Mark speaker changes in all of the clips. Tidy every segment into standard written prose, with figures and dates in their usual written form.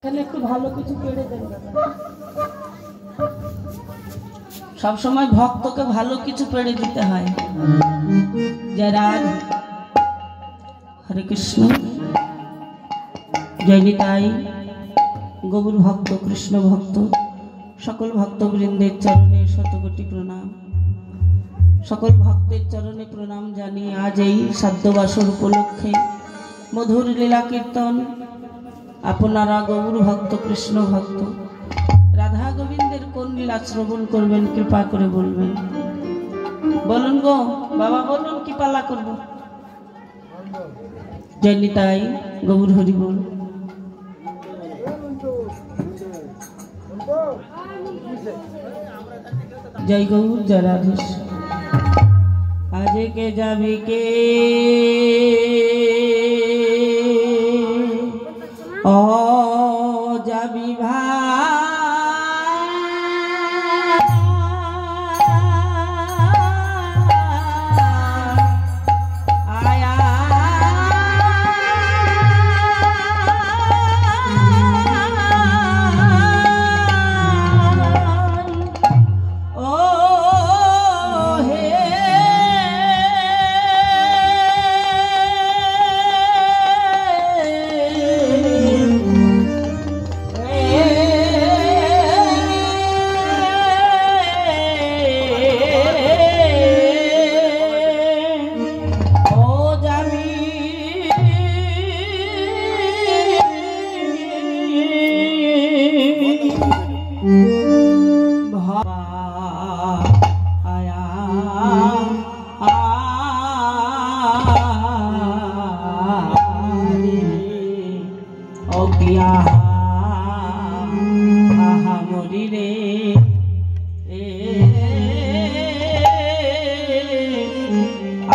Speaker 1: একটু ভালো কিছু পেড়ে দেন সব সময় ভক্তকে ভালো কিছু পেড়ে দিতে হয়। যারা হরে কৃষ্ণ জয় নিতাই গৌর ভক্ত কৃষ্ণ ভক্ত সকল ভক্তবৃন্দের চরণে শতকোটি প্রণাম। সকল ভক্তের চরণে প্রণাম জানিয়ে আজ এই সাধ্যবাসর উপলক্ষে মধুর লীলা কীর্তন আপনারা গৌর ভক্ত কৃষ্ণ ভক্ত রাধা গোবিন্দের কোন লীলা শ্রবণ করবেন কৃপা করে বলবেন। বলুন গো বাবা, বলুন কি পালা করব। জয় নিতাই গৌর হরি বল। জয় গৌর জয় রাধেশ। আজকে যাবি কে ও যাবি ভাই আয়া ও হে মরি রে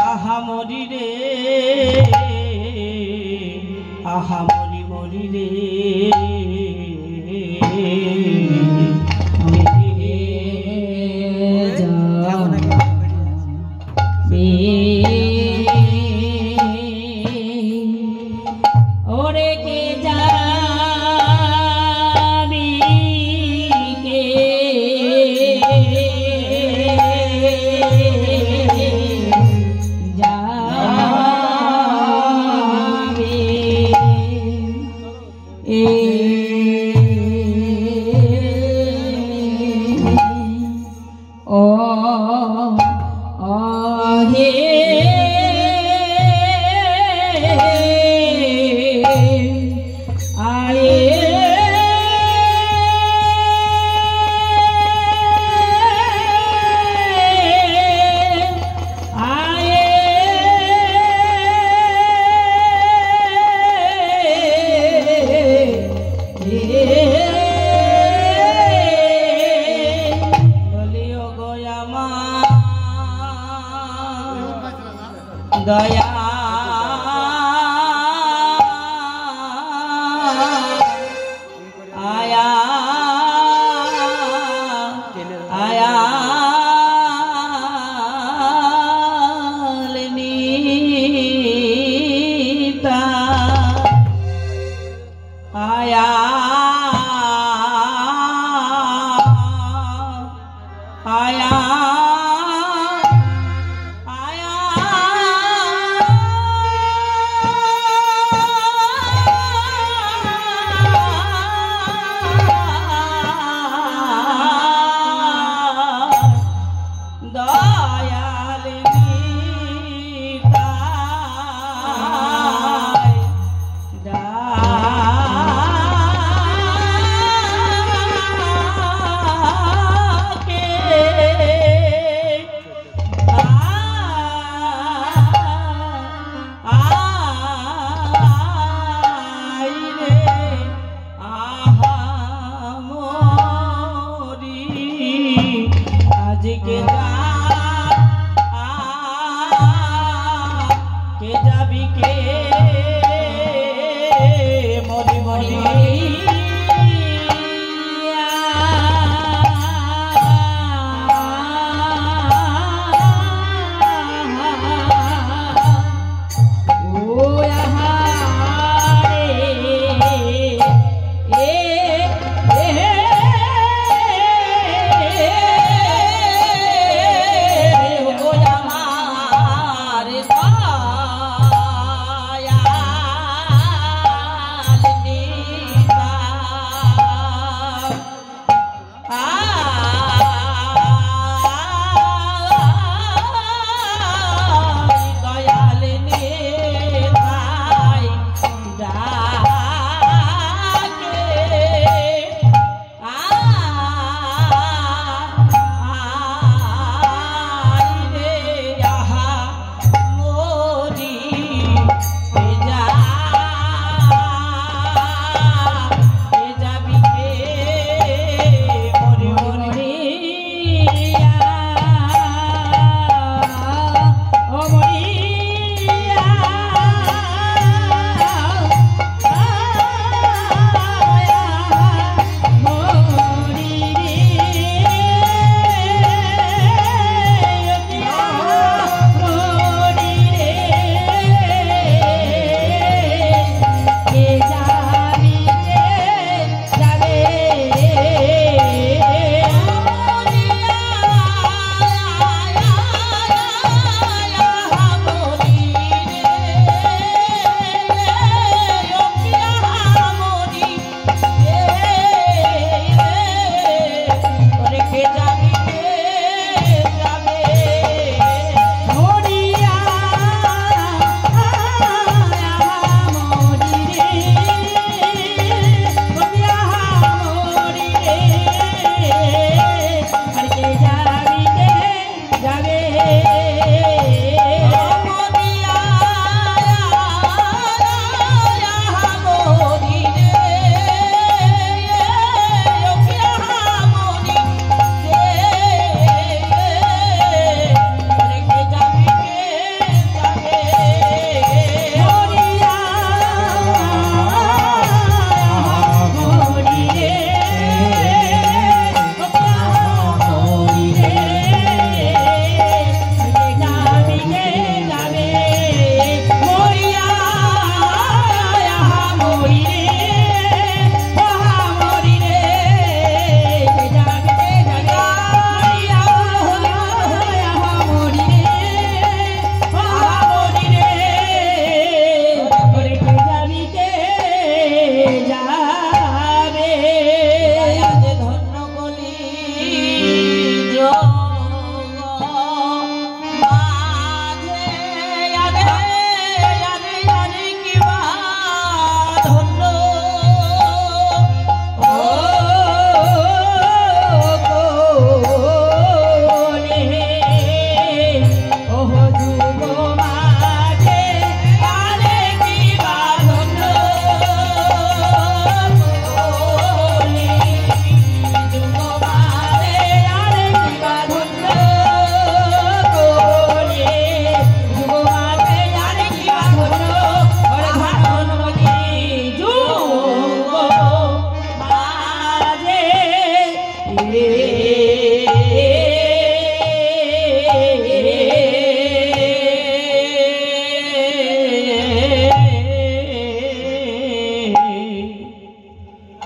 Speaker 1: আহা মরি রে আহা মরি মরি রে ওরে কে যাবি কে যাবি ও হে দয়া আয়া আয়া লেনিতা আয়া আয়া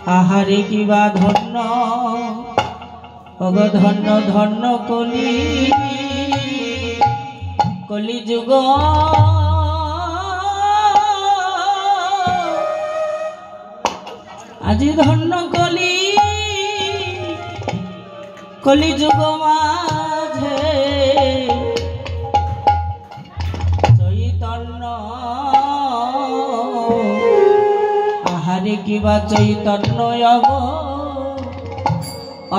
Speaker 1: আহারে কিবা ধন্য অগধন্য ধন্য কলি কলিযুগ আজি ধন্য কলি কলিযুগ মাঝে চৈতন্য আহারে কিবা চৈতন্য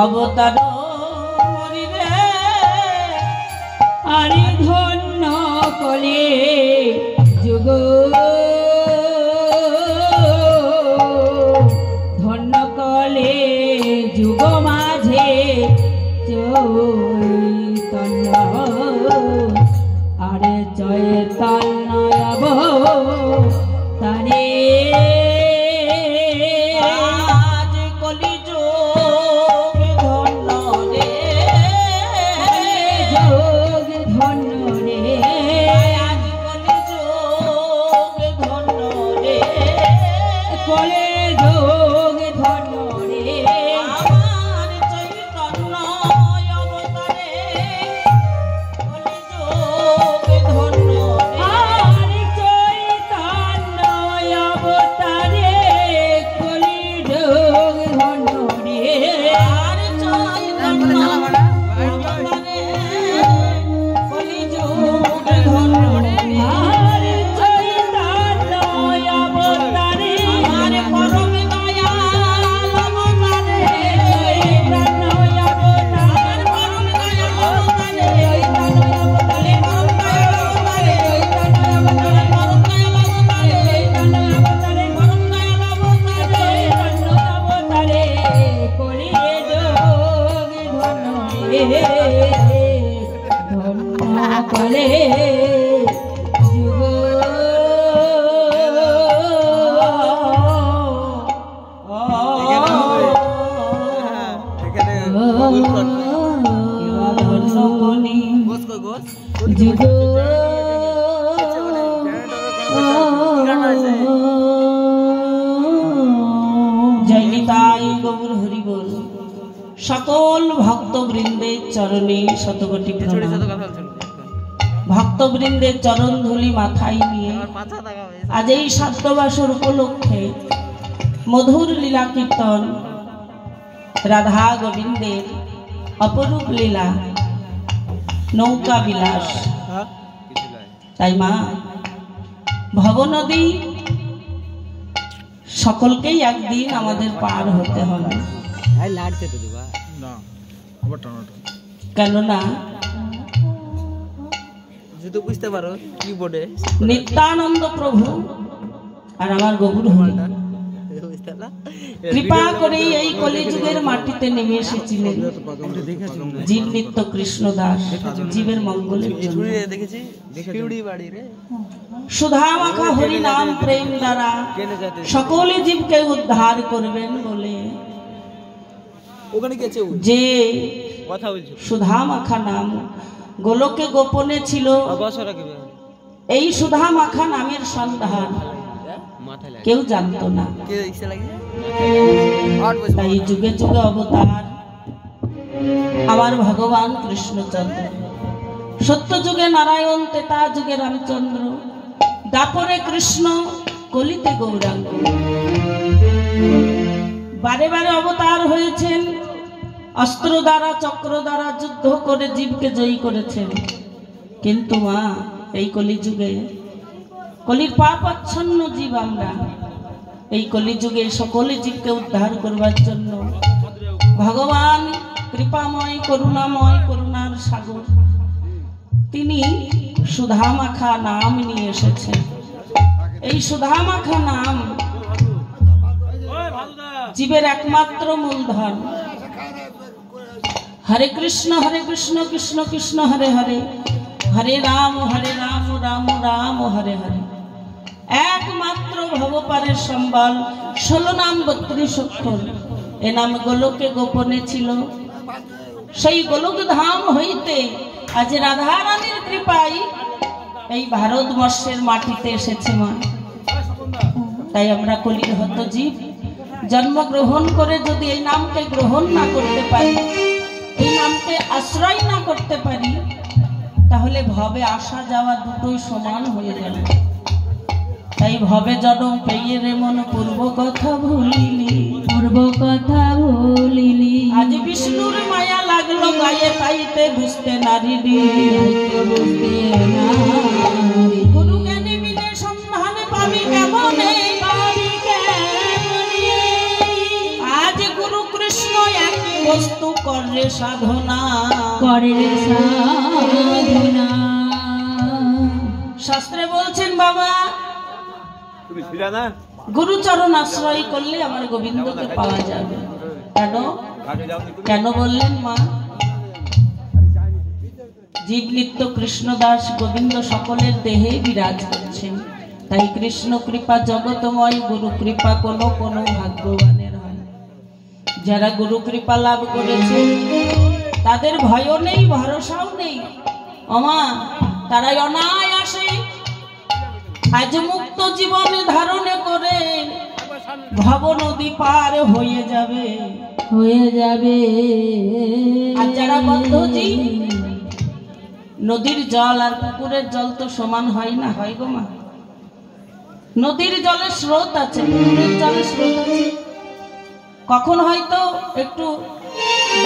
Speaker 1: অবতার মরিবে
Speaker 2: আরে ধন্য কলি যুগ ধন্য কলে যুগ মাঝে চৈতন্য আরে চৈতন্য তারে
Speaker 1: আজ কলিযুগ ধন্য রে
Speaker 2: যোগ ধন্য রে
Speaker 1: আজ কলিযুগ ধন্য রে
Speaker 2: কলে যোগ ধন্য রে
Speaker 1: আমার চৈতন্য অবতারে কলিযুগ ধন্য রে
Speaker 2: আর চৈতন্য অবতারে কলি যোগ ধন্য রে
Speaker 1: আর চৈতন্য অবতারে কলিযুগ ধন্য রে
Speaker 2: আর চৈতন্য অবতারে
Speaker 1: আমার পরম দয়াল অবতারে
Speaker 2: চৈতন্য অবতারে
Speaker 1: পরম দয়াল অবতারে
Speaker 2: চৈতন্য অবতারে
Speaker 1: পরম দয়াল অবতারে
Speaker 2: চৈতন্য অবতারে
Speaker 1: পরম দয়াল অবতারে
Speaker 2: চৈতন্য অবতারে
Speaker 1: পরম দয়াল অবতারে
Speaker 2: চৈতন্য অবতারে কলি যোগ ধন্য রে ধন্য কলে যুগ যুগ
Speaker 1: জয় নিতাই গৌর হরি বল। সকল ভক্তবৃন্দের চরণে শতকোটি প্রণাম। ভক্তবৃন্দের চরণ ধুলি মাথায় নিয়ে আজ এই সাধ্যবাসর উপলক্ষে মধুর লীলা কীর্তন রাধা গোবিন্দের অপরূপ লীলা নৌকা বিলাস। তাই মা ভবনদী সকলকেই একদিন আমাদের পার হতে হবে, কেননা
Speaker 3: বুঝতে পারো কি বলে
Speaker 1: নিত্যানন্দ প্রভু আর আমার গৌর হরি কৃপা করে এই কলিযুগের মাটিতে নেমে এসেছিলেন জীব নিত্য কৃষ্ণ দাস জীবের মঙ্গলের জন্য। সুধা মাখা হরি নাম প্রেম দ্বারা সকলে জীবকে উদ্ধার করবেন বলে যে সুধা মাখা নাম গোলকে গোপনে ছিল, এই সুধা মাখা নামের সন্ধান কেউ জানতো না। তাই যুগে যুগে অবতার আমার ভগবান কৃষ্ণচন্দ্র, সত্য যুগে নারায়ণ, ত্রেতা যুগে রামচন্দ্র, দাপরে কৃষ্ণ, কলিতে গৌরাঙ্গ। বারে বারে অবতার হয়েছেন, অস্ত্র দ্বারা চক্র দ্বারা যুদ্ধ করে জীবকে জয়ী করেছেন। কিন্তু মা এই কলিযুগে কলির পাপাচ্ছন্ন জীব আমরা, এই কলিযুগে সকলে জীবকে উদ্ধার করবার জন্য ভগবান কৃপাময় করুণাময় করুণার সাগর তিনি সুধামাখা নাম নিয়ে এসেছেন। এই সুধামাখা নাম জীবের একমাত্র মূলধন। হরে কৃষ্ণ কৃষ্ণ কৃষ্ণ হরে হরে, হরে রাম রাম রাম হরে হরে। একমাত্র ভবপারের সম্বল 16 নাম 32 অক্ষর। এ নাম গোলকে গোপনে ছিল। সেই গোলক ধাম হইতে আজ রাধা রানীর কৃপায় এই ভারতবর্ষের মাটিতে এসেছে মা। তাই আমরা কলির হত জীব জন্মগ্রহণ করে যদি এই নামকে গ্রহণ না করতে পারি, এই নামকে আশ্রয় না করতে পারি, তাহলে ভবে আসা যাওয়া দুটোই সমান হয়ে যাবে। তাই ভবে জনম পেয়ে রে মন পূর্ব কথা ভুলিলি,
Speaker 2: পূর্ব কথা ভুলিলি।
Speaker 1: আজ বিষ্ণুর মায়া লাগলো গায়ে, তাইতে বুঝতে নারিলি।
Speaker 2: বুঝতে নারি।
Speaker 1: গুরু জ্ঞানী বিনে সন্ধান পাবি কেমনে,
Speaker 2: পাবি কেমনে?
Speaker 1: আজ গুরু কৃষ্ণ একই বস্তু করে সাধনা,
Speaker 2: করে সাধনা।
Speaker 1: শাস্ত্রে বলছেন বাবা, গুরুচরণ আশ্রয় করলে আমার গোবিন্দকে পাওয়া যাবে। কেন কেন বললেন মা? জীব নিত্য কৃষ্ণদাস গোবিন্দ সকলের দেহে বিরাজ করছেন, তাই কৃষ্ণ কৃপা জগতময়, গুরু কৃপা কোনো কোনো ভাগ্যবানের হয়। যারা গুরু কৃপা লাভ করেছে তাদের ভয়ও নেই, ভরসাও নেই। ওমা, তারাই অনায়াসে আজ মুক্ত জীবন ধারণে করে ভব নদী পার হয়ে যাবে,
Speaker 2: হয়ে যাবে।
Speaker 1: আর যারা বদ্ধজীব, নদীর জল আর পুকুরের জল তো সমান হয় না, হয় গো মা? নদীর জলের স্রোত আছে, পুকুরের জলের স্রোত আছে। কখন হয়তো একটু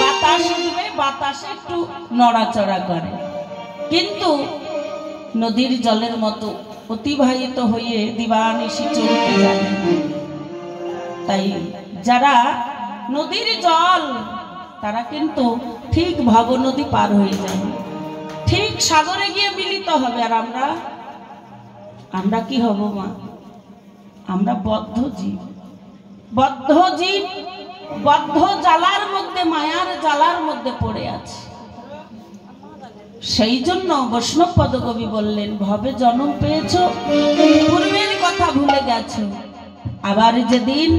Speaker 1: বাতাস উঠবে, বাতাসে একটু নড়াচড়া করে, কিন্তু নদীর জলের মতো অতিবাহিত হয়ে দিবানিশি চলতে যায় না। তাই যারা নদীর জল, তারা কিন্তু ঠিক ভবনদী পার হয়ে যায়, ঠিক সাগরে গিয়ে মিলিত হবে। আর আমরা কি হব মা? আমরা বদ্ধ জীব, বদ্ধ জীব, বদ্ধ জালার মধ্যে, মায়ার জালার মধ্যে পড়ে আছে। সেই জন্য বৈষ্ণব পদকবি বললেন, ভবে জন্ম পেয়েছ, পূর্বের কথা ভুলে গেছো। আবার যেদিন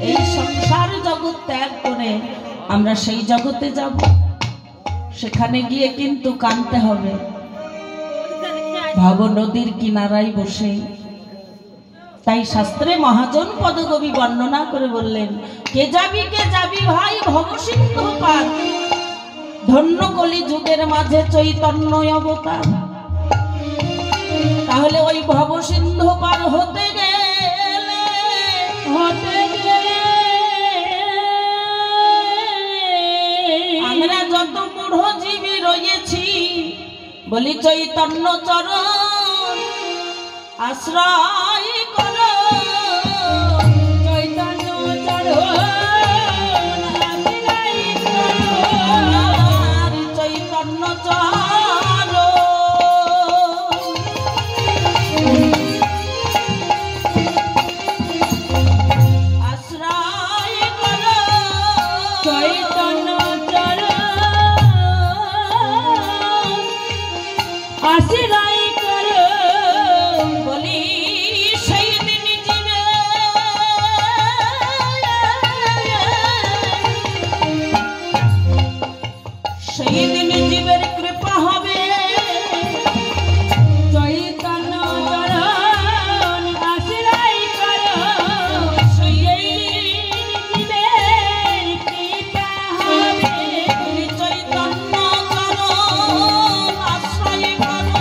Speaker 1: এই সংসার জগৎ ত্যাগ করে আমরা সেই জগতে যাব, সেখানে গিয়ে কিন্তু কাঁদতে হবে ভব নদীর কিনারায় বসে। তাই শাস্ত্রে মহাজন পদকবি বর্ণনা করে বললেন, কে যাবি ভাই ভব সিন্ধু পার, ধন্য কলি যুগের মাঝে চৈতন্য অবতার। তাহলে ওই ভব সিন্ধু পার হতে গেলে আমরা যত মূঢ় জীবী রয়েছি, বলি চৈতন্য চরণ আশ্রয় করো,
Speaker 2: চৈতন্য চরণ
Speaker 1: চৈতন্য চরণ আশ্রয় করো,
Speaker 2: চৈতন্য চরণ আশ্রয় করো।
Speaker 1: বলি সেই দিন জীবে সেই দিন জীবের কৃপা হবে,
Speaker 2: চৈতন্য চরণ আশ্রয় করো।
Speaker 1: সেই
Speaker 2: জীবের কৃপা হবে,
Speaker 1: চৈতন্য চরণ আশ্রয় করো,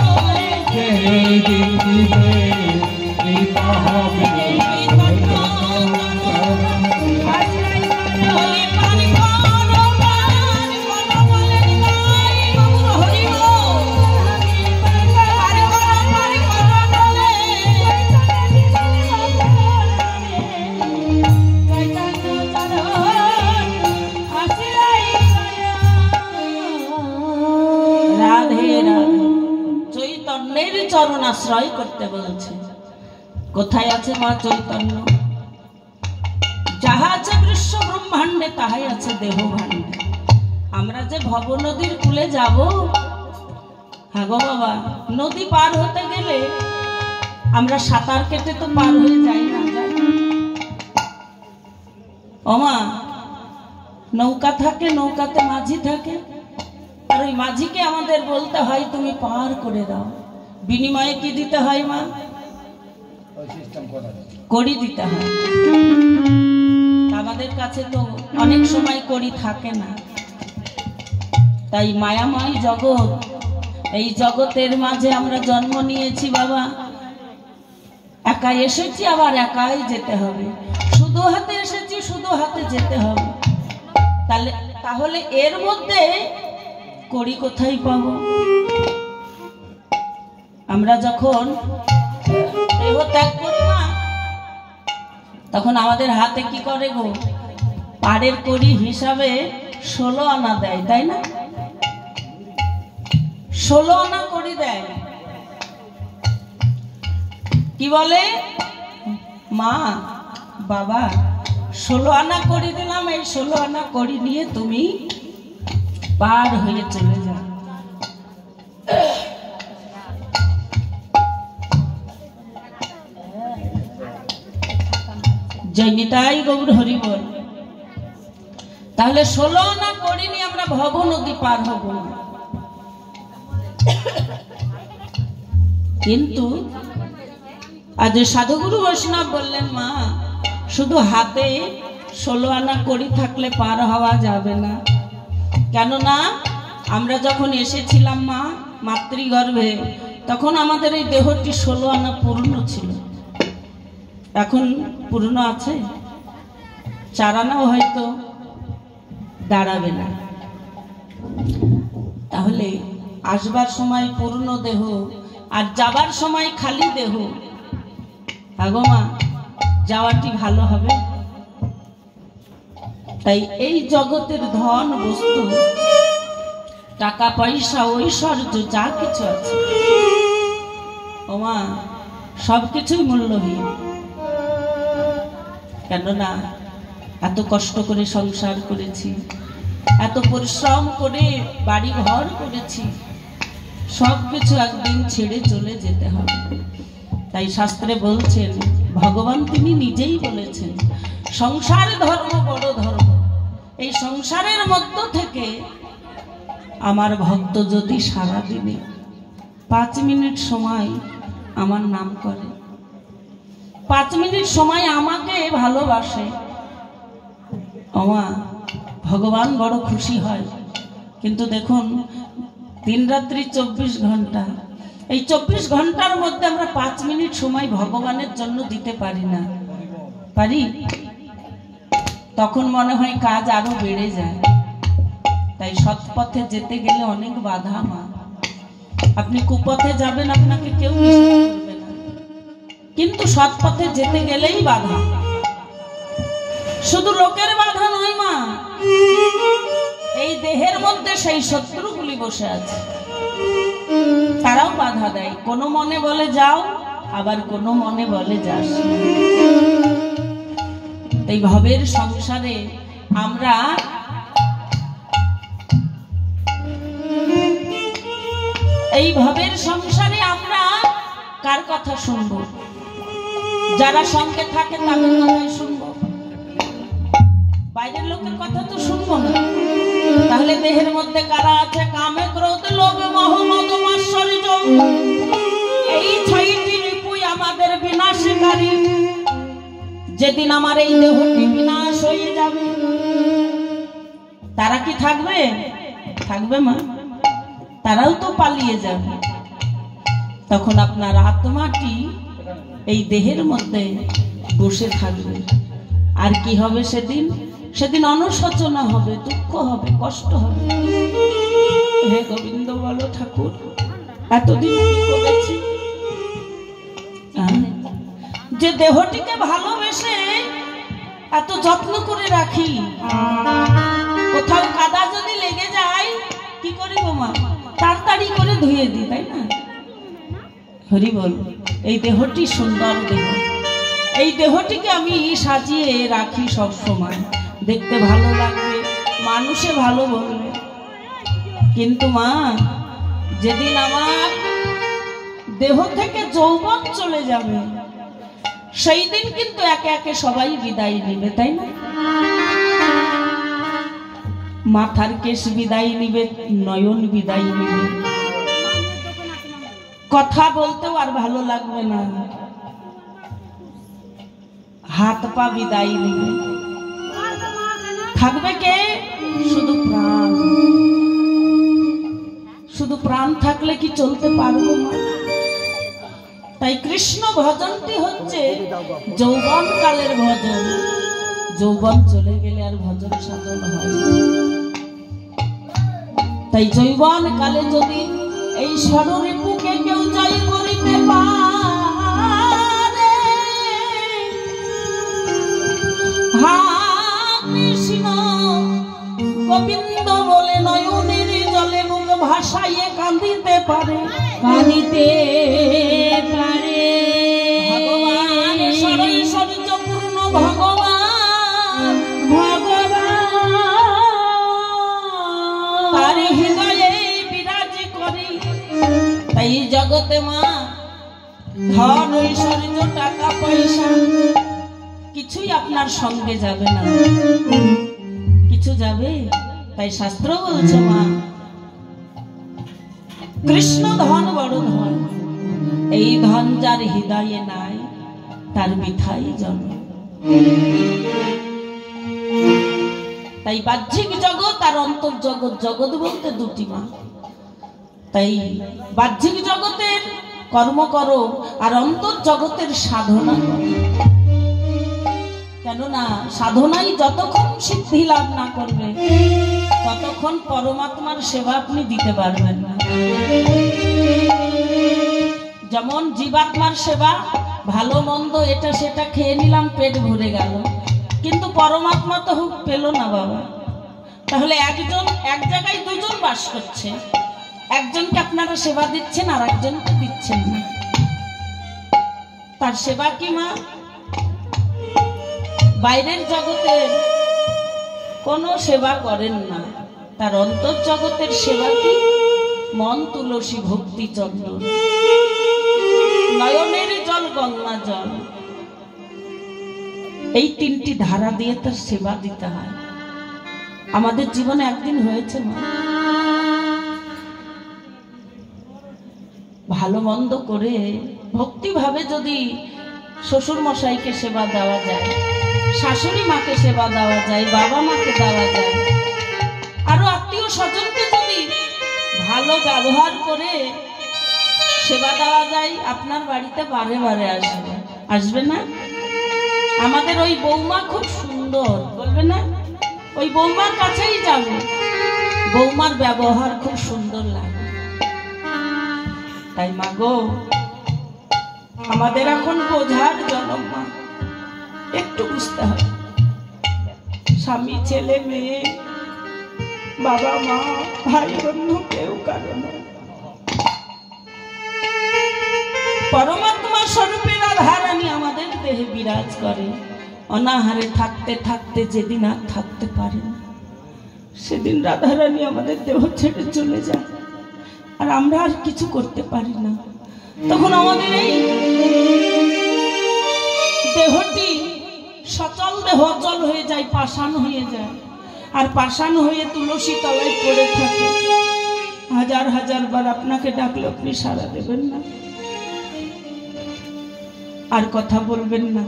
Speaker 2: আশ্রয় করো।
Speaker 1: বলি পার করো, পার করো বলেন নাই গৌর হরি বল। পার করো বলে রাধে রাধে। চৈতন্যের চরণ আশ্রয় করতে বলছে। কোথায় আছে মা চৈতন্য? যাহা আছে বিশ্ব ব্রহ্মাণ্ডে, তাহাই আছে দেহ ভাণ্ডে। আমরা যে ভব নদীর কূলে যাব, হ্যাঁ গো বাবা, নদী পার হতে গেলে আমরা সাঁতার কেটে তো পার হয়ে যাই না, যাই না? ওমা, নৌকা থাকে, নৌকাতে মাঝি থাকে, আর ওই মাঝিকে আমাদের বলতে হয় তুমি পার করে দাও। বিনিময়ে কি দিতে হয় মা? কড়ি দিতে হয়। আমাদের কাছে তো অনেক সময় করি থাকে না, তাই মায়াময় জগৎ, এই জগতের মাঝে আমরা জন্ম নিয়েছি বাবা, একা এসেছি আবার একাই যেতে হবে, শুধু হাতে এসেছি শুধু হাতে যেতে হবে। তাহলে এর মধ্যে করি কোথায় পাবো? আমরা যখন দেহ ত্যাগ করি না, তখন আমাদের হাতে কি করে গো? পাড়ের কড়ি হিসাবে 16 আনা দেয়, তাই না? 16 আনা কড়ি দেয়। কি বলে? মা বাবা 16 আনা কড়ি দিলাম, এই 16 আনা কড়ি নিয়ে তুমি পার হয়ে চলে যাও। জয়নিতাই গৌর হরি বল। তাহলে 16 আনা কড়ি নিয়ে আমরা ভব নদী পার হব না। কিন্তু আজ সাধুগুরু বৈষ্ণব বললেন, মা শুধু হাতে 16 আনা কড়ি থাকলে পার হওয়া যাবে না। কেননা আমরা যখন এসেছিলাম মা মাতৃগর্ভে, তখন আমাদের এই দেহটি 16 আনা পূর্ণ ছিল। এখন পূর্ণ আছে? 4 আনাও হয়তো দাঁড়াবে না। তাহলে আসবার সময় পূর্ণ দেহ আর যাবার সময় খালি দেহ, আগো মা যাওয়াটি ভালো হবে? তাই এই জগতের ধন বস্তু, টাকা পয়সা, ঐশ্বর্য যা কিছু আছে ও মা, সবকিছুই মূল্যহীন। কেননা এত কষ্ট করে সংসার করেছি, এত পরিশ্রম করে বাড়ি ঘর করেছি, সবকিছু একদিন ছেড়ে চলে যেতে হবে। তাই শাস্ত্রে বলছেন, ভগবান তিনি নিজেই বলেছেন, সংসার ধর্ম বড় ধর্ম। এই সংসারের মধ্য থেকে আমার ভক্ত যদি সারা দিনে 5 মিনিট সময় আমার নাম করে, 5 মিনিট সময় আমাকে ভালোবাসে, আমা ভগবান বড় খুশি হয়। কিন্তু দেখুন, দিন রাত্রি 24 ঘন্টা, এই 24 ঘন্টার মধ্যে আমরা 5 মিনিট সময় ভগবানের জন্য দিতে পারি না। পারি? তখন মনে হয় কাজ আরো বেড়ে যায়। তাই সৎ পথে যেতে গেলে অনেক বাধা মা। আপনি কুপথে যাবেন, আপনাকে কেউ নিষেধ করবে না, কিন্তু সৎ পথে যেতে গেলেই বাধা। শুধু লোকের বাধা নয় মা, এই দেহের মধ্যে সেই শত্রুগুলি বসে আছে, তারাও বাধা দেয়। কোনো মনে বলে যাও, আবার কোনো মনে বলে যাস। এই ভবের সংসারে আমরা কার কথা শুনবো? যারা সঙ্গে থাকে তাদের কথাই শুনবো, বাইরের লোকের কথা তো শুনবো না। তাহলে দেহের মধ্যে কারা আছে? কামে, ক্রোধে, লোভে, মোহ, মদ, মাৎসর্য, এই 6টি রিপুই আমাদের বিনাশকারী। যেদিন আমার এই দেহটি বিনাশ হয়ে যাবে, তারা কি থাকবে? থাকবে মা? তারাও তো পালিয়ে যাবে। তখন আপনার আত্মাটি এই দেহের মধ্যে বসে থাকবে। আর কি হবে সেদিন? সেদিন অনুশোচনা হবে, দুঃখ হবে, কষ্ট হবে। হে গোবিন্দ বলো ঠাকুর, এতদিন কি করেছি? যে দেহটিকে ভালোবেসে এত যত্ন করে রাখি, কোথাও কাদা যদি লেগে যায় কি করি গো মা? তাড়াতাড়ি করে ধুয়ে দিই, তাই না? হরি বল। এই দেহটি সুন্দর দেহ, এই দেহটিকে আমি সাজিয়ে রাখি সব সময়, দেখতে ভালো লাগবে, মানুষে ভালো বলবে। কিন্তু মা, যেদিন আমার দেহ থেকে যৌবন চলে যাবে, সেই দিন কিন্তু একে একে সবাই বিদায় নিবে, তাই না? মাথার কেশ বিদায় নিবে, নয়ন বিদায় নিবে, কথা বলতেও আর ভালো লাগবে না, হাত পা বিদায় নিবে। থাকবে কে? শুধু প্রাণ। শুধু প্রাণ থাকলে কি চলতে পারবো না? তাই কৃষ্ণ ভজনটি হচ্ছে যৌবন কালের ভজন। যৌবন চলে গেলে আর ভজন সাধন হয় না। তাই যৌবন কালে যদি এই ষড়রিপুকে কেউ জয় করিতে পারে, হা কৃষ্ণ গোবিন্দ বলে নয়নের জলে মুখ ভাসাইয়ে কাঁদিতে পারে,
Speaker 2: কাঁদিতে পারে।
Speaker 1: ভগবান ঐশ্বর্যপূর্ণ ভগবান, তার হৃদয়ে বিরাজ করে। তাই জগতে মা ধন ঐশ্বর্য টাকা পয়সা কিছুই আপনার সঙ্গে যাবে না। কিছু যাবে? তাই শাস্ত্র বলছে মা কৃষ্ণ ধন বড় ধন, এই ধন যার হৃদয়ে নাই তার মিঠাই জন্ম। তাই বাহ্যিক জগৎ আর অন্তর্জগৎ, জগৎ বলতে দুটি মা। তাই বাহ্যিক জগতের কর্ম করো আর অন্তর্জগতের সাধনা করো। কেননা সাধনাই যতক্ষণ সিদ্ধি লাভ না করবে ততক্ষণ পরমাত্মার সেবা আপনি দিতে পারবেন না। যেমন জীবাত্মার সেবা, ভালো মন্দ এটা সেটা খেয়ে নিলাম, পেট ভরে গেল, কিন্তু পরমাত্মা তো পেল না বাবা। তাহলে একজন এক জায়গায় দুজন বাস করছে, একজনকে আপনারা সেবা দিচ্ছেন আর একজনকে দিচ্ছেন না। তার সেবা কি মা? বাইরের জগতে কোনো সেবা করেন না, তার অন্তর জগতের সেবা কি? মন তুলসী ভক্তি চন্দন, নয়নের জল গঙ্গা জল, এই তিনটি ধারা দিয়ে তার সেবা দিতে হয়। আমাদের জীবনে একদিন হয়েছে মা, ভালো মন্দ করে ভক্তিভাবে যদি শ্বশুর মশাইকে সেবা দেওয়া যায়, শাশুড়ি মাকে সেবা দেওয়া যায়, বাবা মাকে দেওয়া যায়, আরো আত্মীয় স্বজনকে যদি ভালো ব্যবহার করে সেবা দেওয়া যায়, আপনার বাড়িতে বারে বারে আসবে। আসবে না? আমাদের ওই বৌমা খুব সুন্দর, বলবে না? ওই বৌমার কাছেই যাবে, বৌমার ব্যবহার খুব সুন্দর লাগে। তাই মা গো, আমাদের এখন বোঝার জনম মা, একটু বুঝতে হবে। স্বামী, ছেলে, মেয়ে, বাবা মা, ভাই বন্ধু কেউ কারো নয়। পরমাত্মা স্বরূপে রাধারানী আমাদের দেহে বিরাজ করে। অনাহারে থাকতে থাকতে যেদিন আর থাকতে পারে না, সেদিন রাধারানী আমাদের দেহ ছেড়ে চলে যায়, আর আমরা আর কিছু করতে পারি না। তখন আমাদের এই দেহটি সচল দেহ অচল হয়ে যায়, পাষাণ হয়ে যায়, আর পাষাণ হয়ে তুলসী তলায় পড়ে থাকে। হাজার হাজার বার আপনাকে ডাকলে আপনি সাড়া দেবেন না, আর কথা বলবেন না।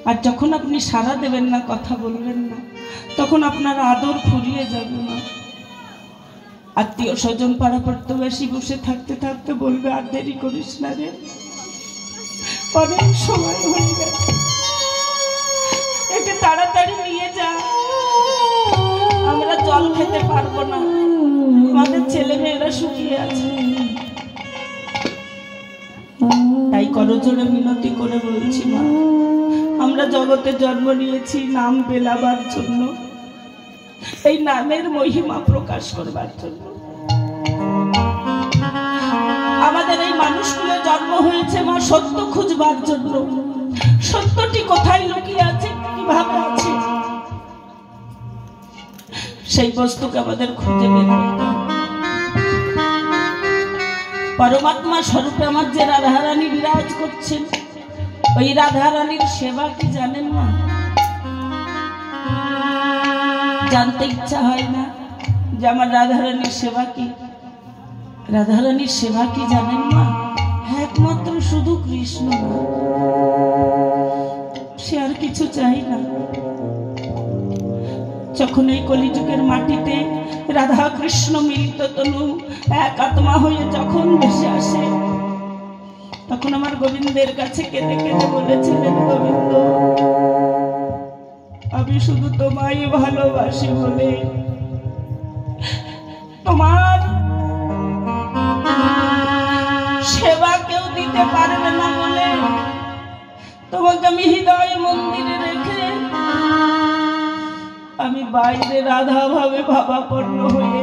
Speaker 1: আর যখন আপনি সাড়া দেবেন না, কথা বলবেন না, তখন আপনার আদর ফুরিয়ে যাবে না। আত্মীয় স্বজন পাড়া প্রতিবেশী বসে থাকতে থাকতে বলবে, আর দেরি করিস না রে, অনেক সময় হয়ে গেছে, একে তাড়াতাড়ি নিয়ে যা, আমরা জল খেতে পারবো না, আমাদের ছেলে মেয়েরা শুকিয়ে আছে। তাই করজোড়ে মিনতি করে বলছি মা, আমরা জগতে জন্ম নিয়েছি নাম বেলাবার জন্য, এই নামের মহিমা প্রকাশ করবার জন্য। আমাদের এই মানুষগুলো জন্ম হয়েছে মা সত্য খুঁজবার জন্য। সত্যটি কোথায় লুকিয়ে আছে, কিভাবে আছে, সেই বস্তুকে আমাদের খুঁজে বের করতে হবে। পরমাত্মা স্বরূপে আমার যে রাধারানী বিরাজ করছেন, ওই রাধারানীর সেবা কি জানেন না? জানতে ইচ্ছা হয় না যে আমার রাধারানীর সেবা কি? রাধারানীর সেবা কি জানেন না? একমাত্র শুধু কৃষ্ণ, সে আর কিছু চাই না। যখন এই কলিযুগের মাটিতে রাধা কৃষ্ণ মিলিত তনু এক আত্মা হয়ে যখন ভেসে আসে, তখন আমার গোবিন্দের কাছে কেঁদে কেঁদে বলেছিলেন, গোবিন্দ আমি শুধু তোমায় ভালোবাসি বলে, তোমার সেবা কেউ দিতে পারবে না বলে তোমাকে আমি হৃদয় মন্দিরে রেখে আমি বাইরে রাধা ভাবে ভাবাপন্ন হয়ে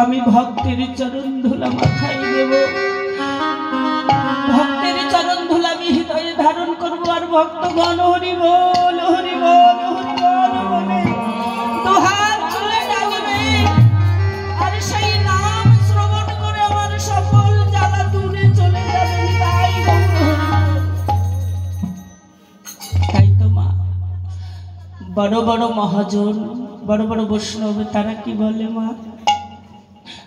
Speaker 1: আমি ভক্তের চরণ ধুলা মাথায় দেব, ভক্তের চরণ ধুলা আমি হৃদয়ে ধারণ করবো, আর ভক্তগণ হরি বল হরি বল হরি বল বলে দুহাত তুলে ডাকবে, আর সেই নাম শ্রবণ করে আমার সকল জ্বালা দূরে চলে যাবে। তাই তো মা, বড় বড় মহাজন, বড় বড় বৈষ্ণব, তারা কি বলে মা,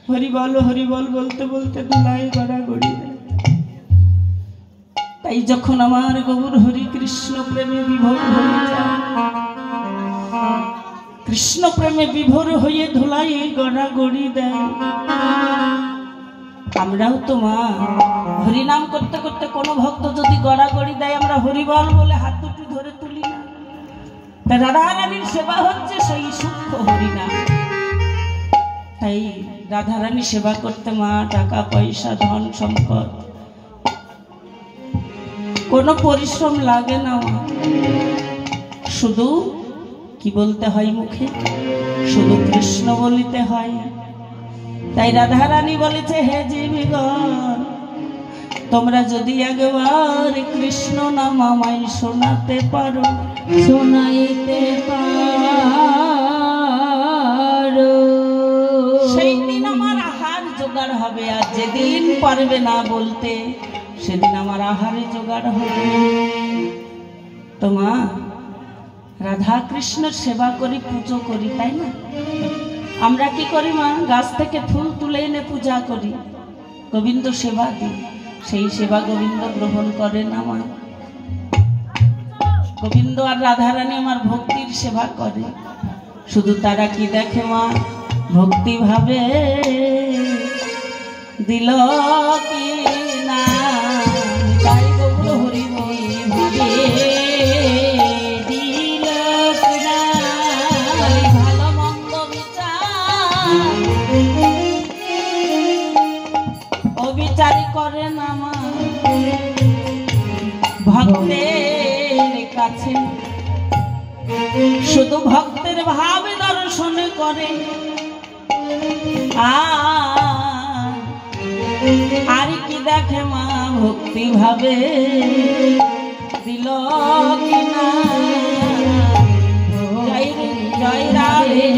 Speaker 1: হরি বল বলতে বলতে ধুলায় গড়াগড়ি দেয়। তাই যখন আমার গৌর হরি কৃষ্ণ প্রেমে বিভোর হয়ে যায়, কৃষ্ণ প্রেমে বিভোর হয়ে ধুলায় গড়াগড়ি দেয়, আমরাও তো মা হরিনাম করতে করতে কোনো ভক্ত যদি গড়াগড়ি দেয়, আমরা হরিবল বলে হাত দুটি ধরে তুলি না। তা রাধা রানীর সেবা হচ্ছে সেই সূক্ষ্ম হরিনাম। তাই রাধা রানী সেবা করতে মা টাকা পয়সা ধন সম্পদ কোনো পরিশ্রম লাগে না মা, শুধু কি বলতে হয় মুখে, শুধু কৃষ্ণ বলিতে হয়। তাই রাধা রানী বলেছে, হে জীবগণ তোমরা যদি একবার কৃষ্ণ নাম আমায় শোনাতে পারো,
Speaker 2: শোনাইতে পারো,
Speaker 1: সেই দিন আমার আহার জোগাড় হবে, আর যেদিন পারবে না বলতে সেদিন আমার আহারে জোগাড় হবে। তো মা রাধা কৃষ্ণের সেবা করি, পুজো করি, তাই না? আমরা কি করি মা, গাছ থেকে ফুল তুলে এনে পূজা করি, গোবিন্দ সেবা দিই, সেই সেবা গোবিন্দ গ্রহণ করে না মা। গোবিন্দ আর রাধারানী আমার ভক্তির সেবা করে, শুধু তারা কি দেখে মা, ভক্তি ভাবে দিল কি না, তাই গৌর হরি বল ভাবে দিল কি না, ভালো মন্দ বিচার অবিচারী করে না মা, ভক্তের কাছে শুধু ভক্তের ভাবে দর্শন করে, আর কি দেখে মা, ভক্তি ভাবে দিল কিনা, জয় রাধে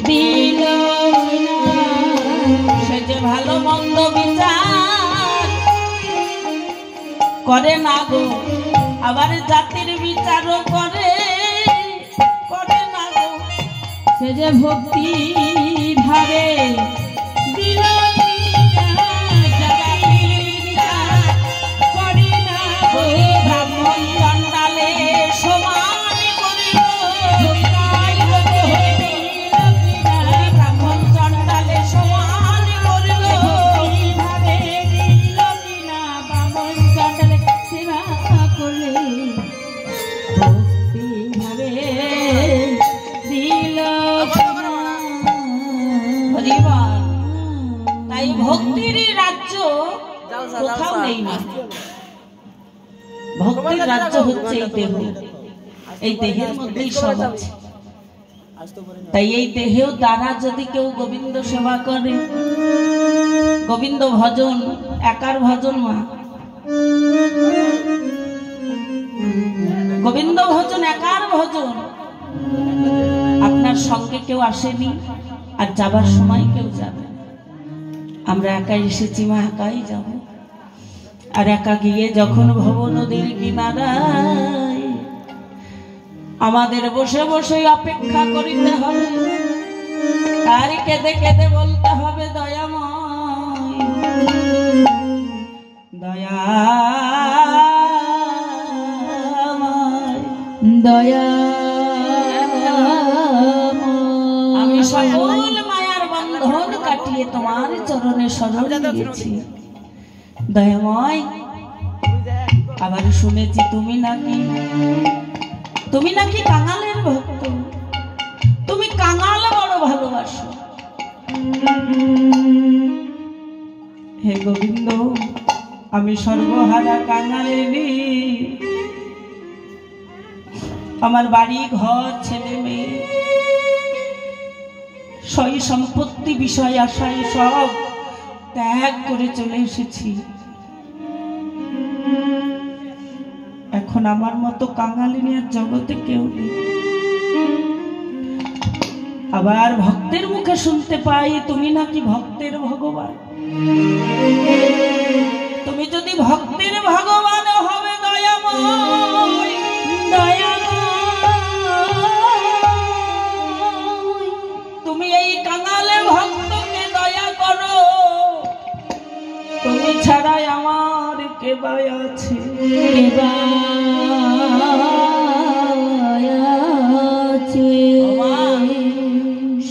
Speaker 1: দিল কিনা, সে যে ভালো মন্দ বিচার করে না গো, আবার জাতির বিচারও করে না গো,
Speaker 2: সে যে ভক্তি ভাবে দিল
Speaker 1: ব্রাহ্মণ চণ্ডালে সমান করিল, ব্রাহ্মণ চণ্ডালে সমান করিল,
Speaker 2: ভাবে দিল কিনা, ব্রাহ্মণ চণ্ডালে সেবা করলে ভক্তি ভাবে দিল কিনা।
Speaker 1: তাই ভক্তির রাজ্য কোথাও নেই না, ভক্তির রাজ্য হচ্ছে এই দেহ, এই দেহের মধ্যেই সব আছে। তাই এই দেহেও দ্বারা যদি কেউ গোবিন্দ সেবা করে, গোবিন্দ ভজন একার ভজন মা, গোবিন্দ ভজন একার ভজন, আপনার সঙ্গে কেউ আসেনি আর যাবার সময় কেউ যাবে, আমরা একাই এসেছি মা, একাই যাব, আর একা গিয়ে যখন ভব নদীর কিনারায় আমাদের বসে বসে অপেক্ষা করিতে হবে, আর কেঁদে কেঁদে বলতে হবে, দয়াময় দয়াময়
Speaker 2: দয়া
Speaker 1: আমি সকল মায়ার বন্ধন কাটিয়ে তোমার চরণে শরণ দিয়েছি দয়াময়। আবার শুনেছি তুমি নাকি কাঙালের ভক্ত, তুমি কাঙাল বড় ভালোবাসো। হে গোবিন্দ, আমি সর্বহারা কাঙালিনী, আমার বাড়ি ঘর ছেলে মেয়ে সই সম্পত্তি বিষয় আশায় সব ত্যাগ করে চলে এসেছি। এখন আমার মতো কাঙালিনী আর জগতে কেউ নেই। আবার ভক্তের মুখে শুনতে পাই তুমি নাকি ভক্তের ভগবান। তুমি যদি ভক্তের ভগবান হবে দয়াময়, তুমি এই কাঙালে ভক্তকে দয়া করো। তুমি ছাড়াই আমার কে বা আছে,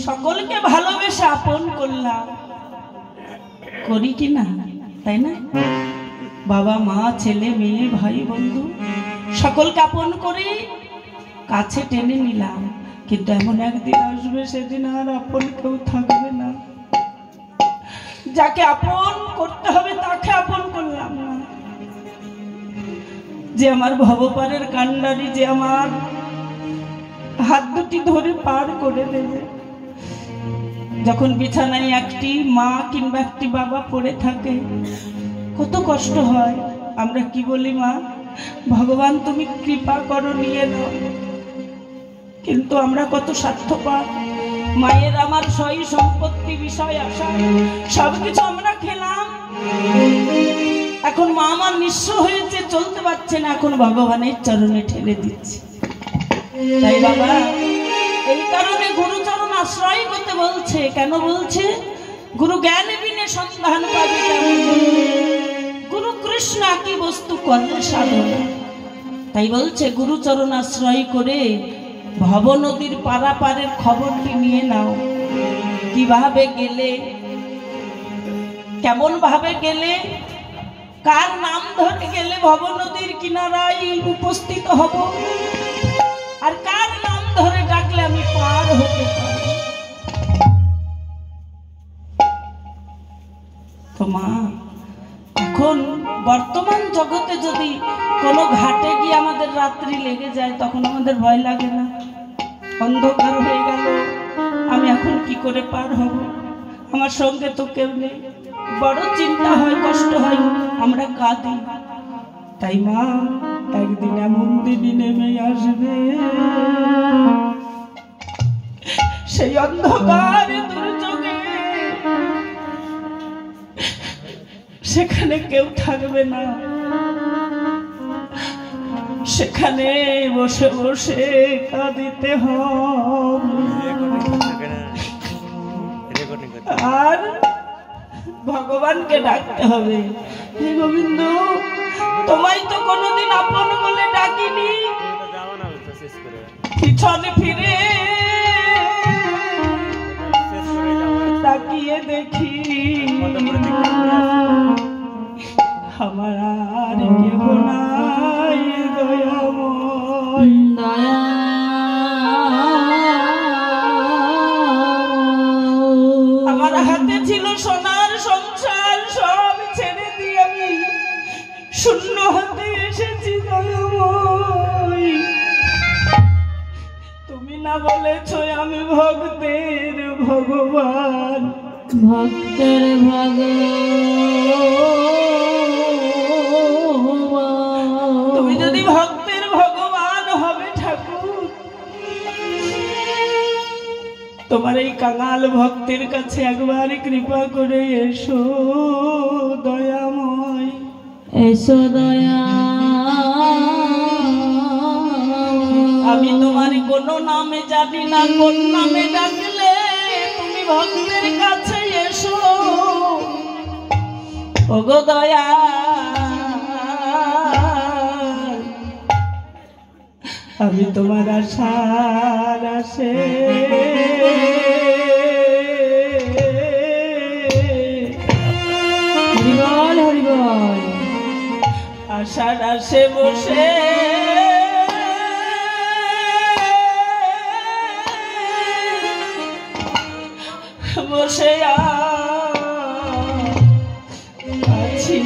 Speaker 1: সকলকে ভালোবেসে আপন করলাম, করি কি না, তাই না? বাবা মা ছেলে মেয়ে ভাই বন্ধু সকলকে আপন করে কাছে টেনে নিলাম, কিন্তু এমন একদিন আসবে সেদিন আর আপন কেউ থাকবে না। যাকে আপন করতে হবে তাকে আপন করলাম না। যে আমার ভবপারের কান্ডারি, যে আমার হাত দুটি ধরে পার করে দেবে, যখন বিছানায় একটি মা কিংবা একটি বাবা পড়ে থাকে কত কষ্ট হয়। আমরা কি বলি, মা ভগবান তুমি কৃপা করো, নিয়ে নাও। কিন্তু আমরা কত স্বার্থপর। মায়ের আমার সই সম্পত্তি বিষয় আশা সবকিছু আমরা খেলাম, এখন মা আমার নিঃস্ব হয়েছে, চলতে পারছে না, এখন ভগবানের চরণে ঠেলে দিচ্ছে। তাই বাবা, এই কারণে গুরুচরণ আশ্রয় করতে বলছে। কেন বলছে? গুরু জ্ঞান বিনে সন্ধান পাবে, গুরু কৃষ্ণ একই বস্তু করলে সাধনা। তাই বলছে গুরুচরণ আশ্রয় করে ভব নদীর পারাপারের খবরটি নিয়ে নাও। কিভাবে গেলে, কেমন ভাবে গেলে, কার নাম ধরে গেলে ভব নদীর কিনারায় উপস্থিত হব, আর কার নাম ধরে ডাকলে আমি পার হতে পারি। তো মা, এখন বর্তমান জগতে যদি কোনো ঘাটে গিয়ে আমাদের রাত্রি লেগে যায় তখন আমাদের ভয় লাগে না? অন্ধকার হয়ে গেল, আমি এখন কি করে পার হব, আমার সঙ্গে তো কেউ নেই, বড় চিন্তা হয়, কষ্ট হয়, আমরা কাঁদি। তাই মা, একদিন এমন দিনই নেমে আসবে, সেই অন্ধকার দুর্যোগে সেখানে কেউ থাকবে না, সেখানে বসে বসে কাঁদিতে হবে, আর ভগবানকে ডাকতে হবে। হে গোবিন্দ, তোমায় তো কোনোদিন আপন বলে ডাকিনি, পিছনে ফিরে তাকিয়ে দেখি আমার আর কেহ নাই দয়াময়। আমার হাতে ছিল সোনার সংসার, সব ছেড়ে দিয়ে আমি শূন্য হাতে এসেছি দয়াময়। তুমি না বলেছ আমি ভক্তের ভগবান,
Speaker 2: ভক্তের ভগবান।
Speaker 1: তুমি যদি ভক্তের ভগবান হবে ঠাকুর, তোমার এই কাঙাল ভক্তের কাছে একবার কৃপা করে এসো দয়াময়,
Speaker 2: এসো দয়া।
Speaker 1: আমি তোমার কোনো নামে জানি না, কোন নামে ডাকলে তুমি ভক্তের কাছে এসো, ওগো দয়া। আমি তোমার আশার আসে
Speaker 2: হরিবল হরিবল
Speaker 1: আশার আসে বসে বসে আছি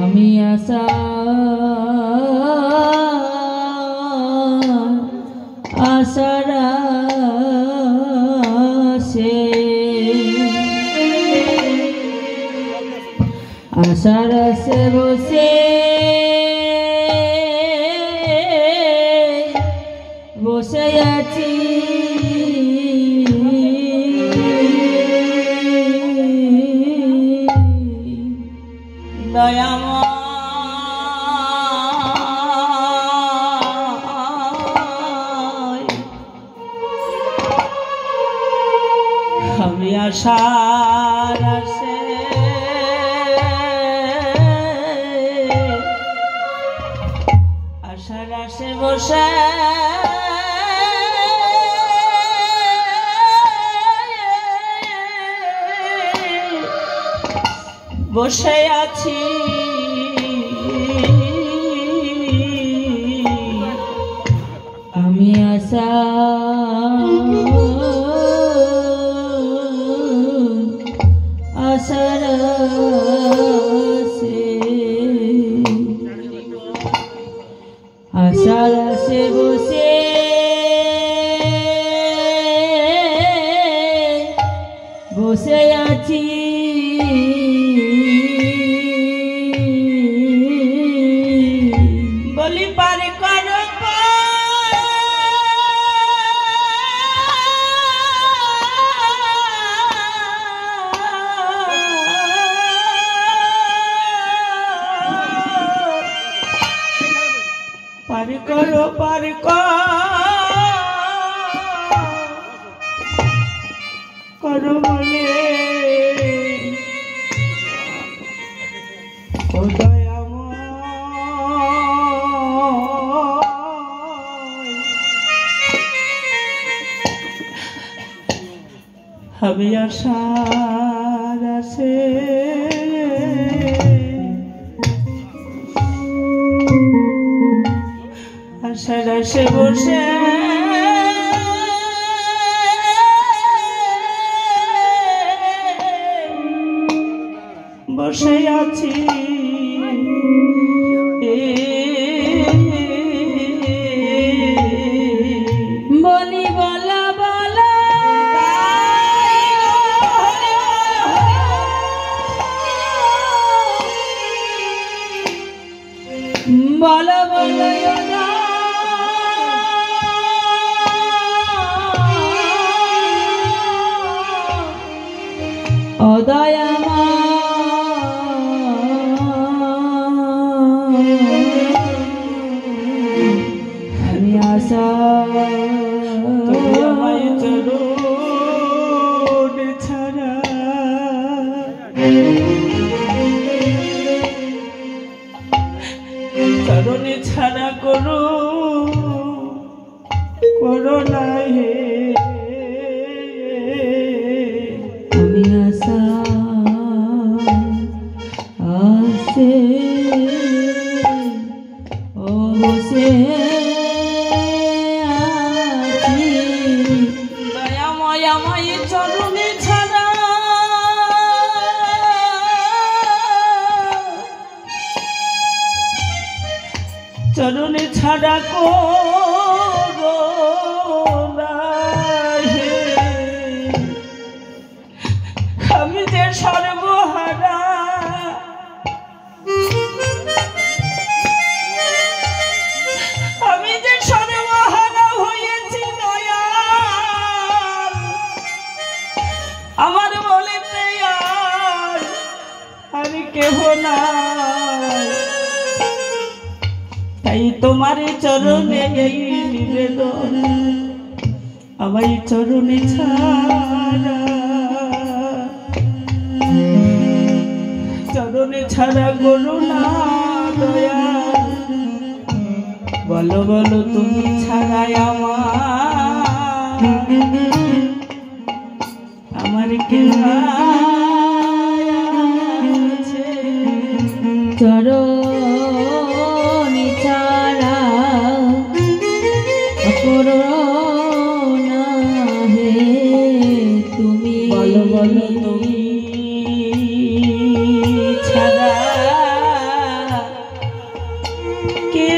Speaker 2: আমি আশা আশার আসে আশার আসে বসে বসে আছি
Speaker 1: দয়াময় আমি আশার আসে আশার আসে বসে বসে আছি
Speaker 2: আমি আশা আশার আসে আশার আসে বসে বসে আছি
Speaker 1: বলি পার করো পার করো পার করো বলে ও দয়াময় আমি আশার আসে আশার আসে বসে বসে আছি
Speaker 2: বলি বলা বলা বলো বলো অদয়ামা আমি আশা
Speaker 1: তুমি আমায় চরণ ছাড়া চরণে ছাড়া করো না হে
Speaker 2: আমি আশা আসে ও বসে আছি
Speaker 1: দয়াময় আমায় চরণে ছাড়া চরণে ছাড়া করো না হে আমি যে সর্বহারা আমি যে সর্বহারা হয়েছি দয়াল আমার বলে আর কেহ নাই তাই তোমার চরণে এই নিবেদন আমায় চরণে ছাড়া চরণে ছাড়া করুণা দয়া, বলো বলো তুমি ছাড়া আমার কে আছে?
Speaker 2: চরণি ছাড়া করুণা হে তুমি,
Speaker 1: বলো বলো তুমি ছাড়া কে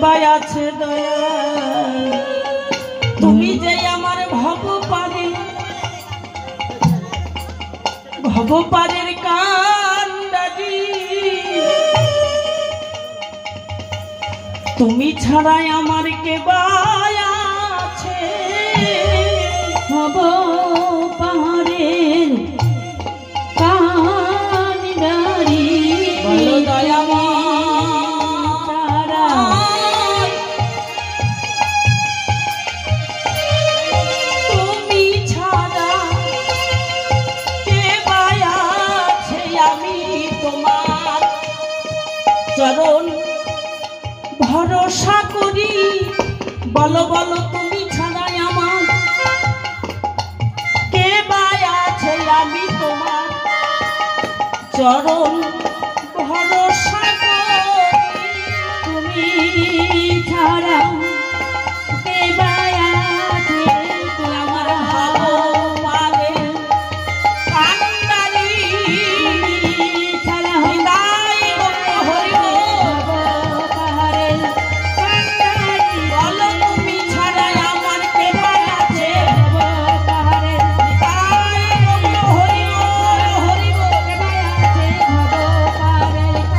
Speaker 1: বা আছে দয়া? তুমি যে আমার ভবপারের কান্ডারি, তুমি ছাড়াই আমার কে বা আছে?
Speaker 2: ভব পাহাড়ের কান্ডারি,
Speaker 1: বলো দয়াময় তুমি ছাড়া কে বা আছে? আমি তোমার চরণ ভরসা করি, বলো বলো তুমি ছাড়াই আমার কে বা আছে? আমি তোমার চরণ ভরসা করি,
Speaker 2: তুমি ছাড়া কে বা আছে?
Speaker 1: আমার ভগবানের কান্ডারি,
Speaker 2: ছাড়া
Speaker 1: হৃদয় হরি
Speaker 2: পাহাড়ের কান্ডারি,
Speaker 1: বলো তুমি ছাড়াই আমার কে বা আছে?
Speaker 2: পাহাড়ের
Speaker 1: হরি হরি
Speaker 2: পাহাড়ের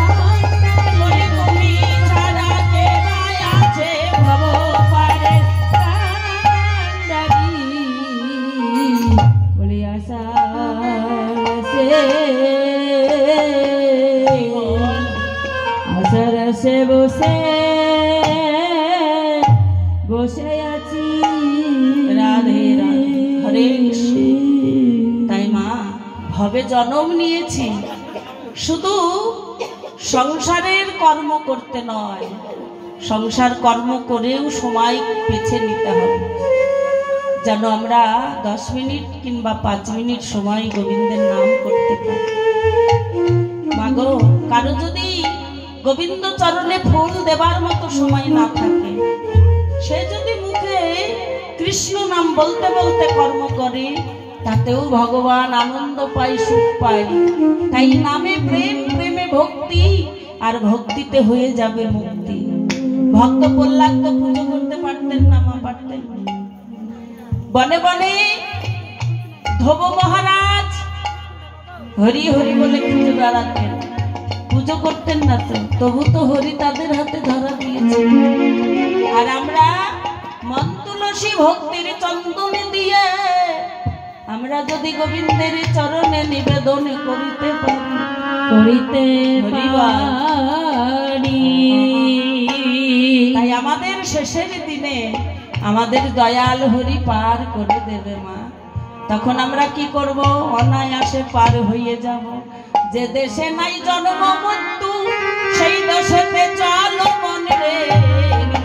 Speaker 2: কান্ডারি,
Speaker 1: তুমি ছাড়া কে বা আছে?
Speaker 2: পাহাড়ের কান্ডারি, বলি আশা আশার সে বসে বসে আছি।
Speaker 1: রাধে রাধে, হরে কৃষ্ণ। তাই মা ভবে জন্ম নিয়েছি শুধু সংসারের কর্ম করতে নয়, সংসার কর্ম করেও সময় বেছে নিতে হবে, যেন আমরা 10 মিনিট কিংবা 5 মিনিট সময় গোবিন্দের নাম করতে পারি। মাগো, কারো যদি গোবিন্দ চরণে ফুল দেবার মতো সময় না থাকে, সে যদি মুখে কৃষ্ণ নাম বলতে বলতে কর্ম করে, তাতেও ভগবান আনন্দ পায়, সুখ পায়। তাই নামে প্রেম, প্রেমে ভক্তি, আর ভক্তিতে হয়ে যাবে মুক্তি। ভক্ত প্রহ্লাদ তো পুজো করতে পারতেন না, মা পারতেন? বনে বনে ধ্রুব মহারাজ হরি হরি বলে খুঁজে বেড়াতেন, পুজো করতেন না তো, তবু তো হরি তাদের হাতে ধরা দিয়েছে। আর আমরা মন তুলসী ভক্তির চন্দন দিয়ে আমরা যদি গোবিন্দের চরণে নিবেদন করিতে পারি,
Speaker 2: পারি,
Speaker 1: তাই আমাদের শেষের দিনে আমাদের দয়াল হরি পার করে দেবে মা। তখন আমরা কি করব? অনায়াসে পার হয়ে যাব। যে দেশে নাই জন্ম মৃত্যু, সেই দেশেতে চলো মন রে।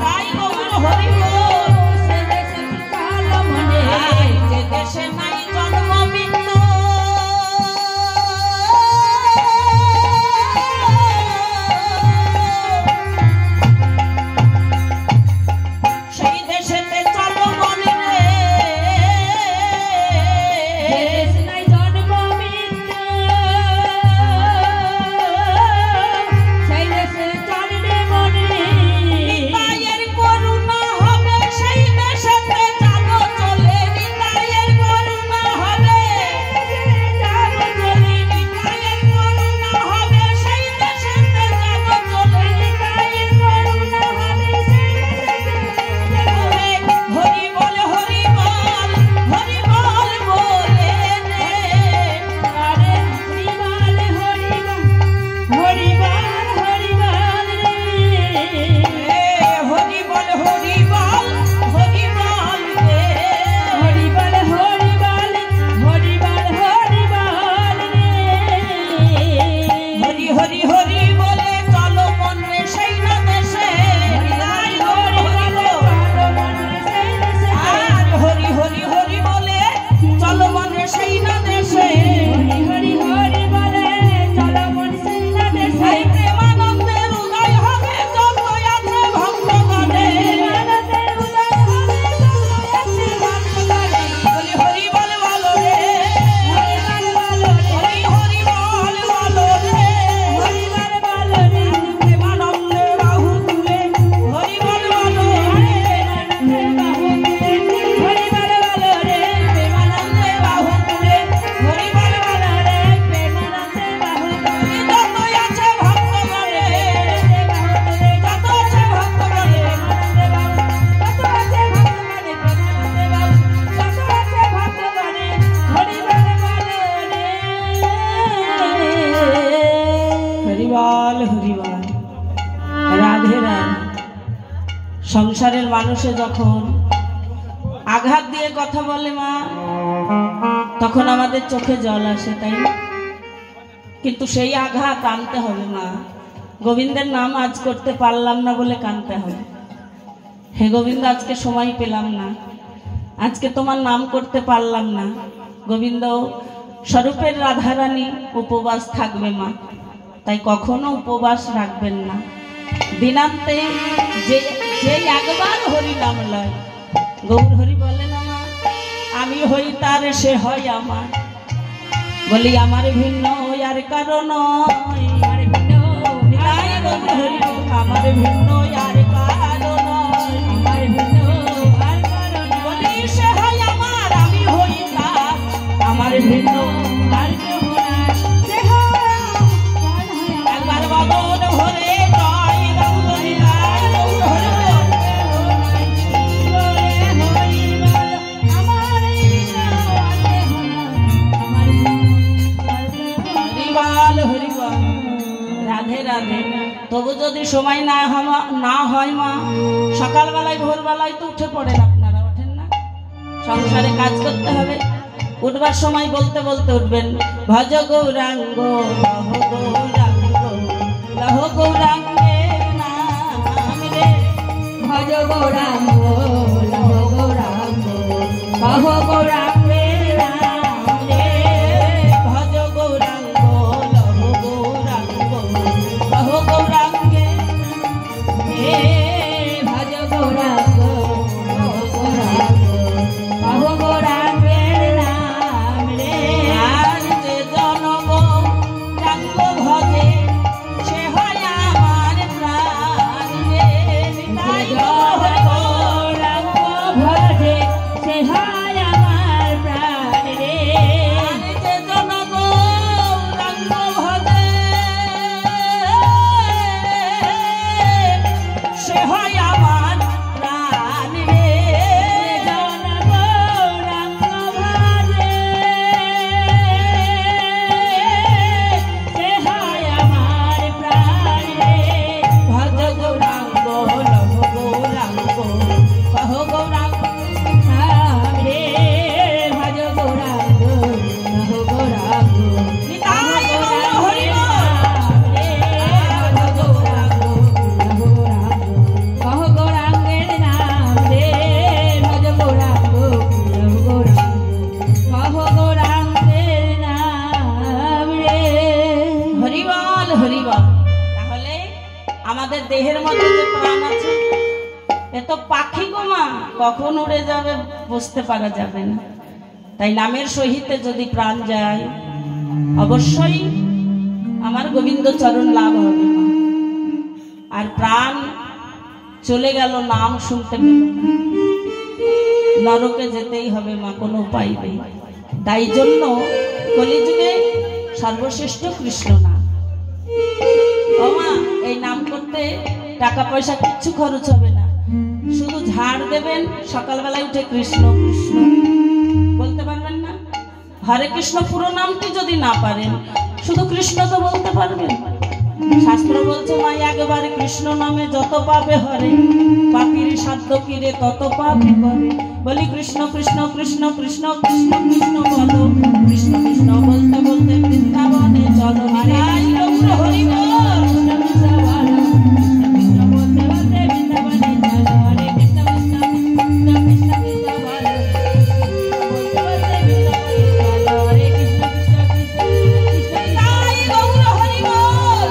Speaker 1: তাই গৌর হরি বল,
Speaker 2: সে দেশে চলো মনে,
Speaker 1: যে দেশে নাই জন্ম মৃত্যু, সেই দেশেতে চলো মন রে।
Speaker 2: যে দেশে নাই জন্ম মৃত্যু, সেই দেশে চলবে মনে।
Speaker 1: নিতাইয়ের করুণা হবে সেই দেশেতে, চলো চলে নিতাইয়ের করুণা হরিবল হরিবল। রাধে রাধে। সংসারের মানুষে যখন আঘাত দিয়ে কথা বলে মা, তখন আমাদের চোখে জল আসে, তাই না? কিন্তু সেই আঘাত আনতে হবে মা। গোবিন্দের নাম আজ করতে পারলাম না বলে কাঁদতে হবে। হে গোবিন্দ, আজকে সময় পেলাম না, আজকে তোমার নাম করতে পারলাম না। গোবিন্দ স্বরূপের রাধারানী উপবাস থাকবে মা, তাই কখনো উপবাস রাখবেন না। দিনান্তে যে একবার হরি নাম লয়, গৌর হরি বলে না মা, আমি হই তার সে হয় আমার। বলি আমার ভিন্ন আর কারো নয়, আমার ভিন্ন আর কারো নয়, আমার ভিন্ন আর কারো নয়। বলি সে হয় আমার, আমি হই তার, আমার ভিন্ন আর কেউ নাই। সে হয় একবার বাবন ভরে জয় রাম হরি রায় গৌর হরি বল। রাধে রাধে। তবু যদি সময় না হয় মা, সকালবেলায় ভোরবেলায় তো উঠে পড়েন, আপনারা ওঠেন না? সংসারে কাজ করতে হবে, উঠবার সময় বলতে বলতে উঠবেন, ভজ গৌরাঙ্গ লহ গৌরাঙ্গ লহ গৌরাঙ্গের নাম রে, ভজ গৌরাঙ্গ লহ গৌরাঙ্গ লহ গৌরাঙ্গের নাম রে, ভজ গৌরাঙ্গ লহ গৌরাঙ্গ লহ গৌরাঙ্গের হে, ভজ গৌরাঙ্গ লহ গৌরাঙ্গ লহ গৌরাঙ্গের নাম রে। আর যে জনগৌরাঙ্গ ভজে সে হয় আমার প্রাণ রে, তাই গৌরাঙ্গ ভজে সে হয় আমার প্রাণ রে। আর যে জনগৌরাঙ্গ ভজে সে হয় আমার প্রাণ রে, জনগৌরাঙ্গ ভজে সে হয় আমার প্রাণ রে, ভজ গৌরাঙ্গ লহ গৌরাঙ্গ কহ গৌরাঙ্গ নাম রে, ভজ গৌরাঙ্গ লহ গৌরাঙ্গ নিতাই গৌর হরি নাম রে, ভজ গৌরাঙ্গ লহ গৌরাঙ্গ কহ গৌরাঙ্গের নাম রে, ভজ গৌরাঙ্গ লহ গৌরাঙ্গ কহ গৌরাঙ্গের নাম রে। হরিবল হরিবল। তাহলে আমাদের দেহের মধ্যে যে প্রাণ আছে, এ তো পাখি গোমা, কখন উড়ে যাবে বুঝতে পারা যাবে না। তাই নামের সহিতে যদি প্রাণ যায়, অবশ্যই আমার গোবিন্দ চরণ লাভ হবে মা। আর প্রাণ চলে গেল, নাম শুনতে পেল না, নরকে যেতেই হবে মা, কোনো উপায় নেই। তাই জন্য কলিযুগে সর্বশ্রেষ্ঠ কৃষ্ণ নাম। ও মা, এই নাম করতে টাকা পয়সা কিচ্ছু খরচ হবে না, শুধু ঝাড় দেবেন, সকালবেলায় উঠে কৃষ্ণ কৃষ্ণ বলতে পারবেন না? হরে কৃষ্ণ পুরো নামটি যদি না পারেন, শুধু কৃষ্ণ তো বলতে পারবেন। শাস্ত্র বলছে মা, একবার কৃষ্ণ নামে যত পাপে হরে, পাপীর সাধ্য কিরে তত পাপে করে। বলি কৃষ্ণ কৃষ্ণ কৃষ্ণ কৃষ্ণ কৃষ্ণ কৃষ্ণ বলো, কৃষ্ণ কৃষ্ণ বলতে বলতে বৃন্দাবনে চলো। নিতাই গৌর হরি বল। কৃষ্ণ কৃষ্ণ বলো, কৃষ্ণ কৃষ্ণ বলতে বলতে বৃন্দাবনে চলো। হরে কৃষ্ণ কৃষ্ণ কৃষ্ণ কৃষ্ণ কৃষ্ণ বলো, বলতে বলতে বৃন্দাবনে চলো। হরে কৃষ্ণ কৃষ্ণ কৃষ্ণ কৃষ্ণ নিতাই গৌর হরি বল।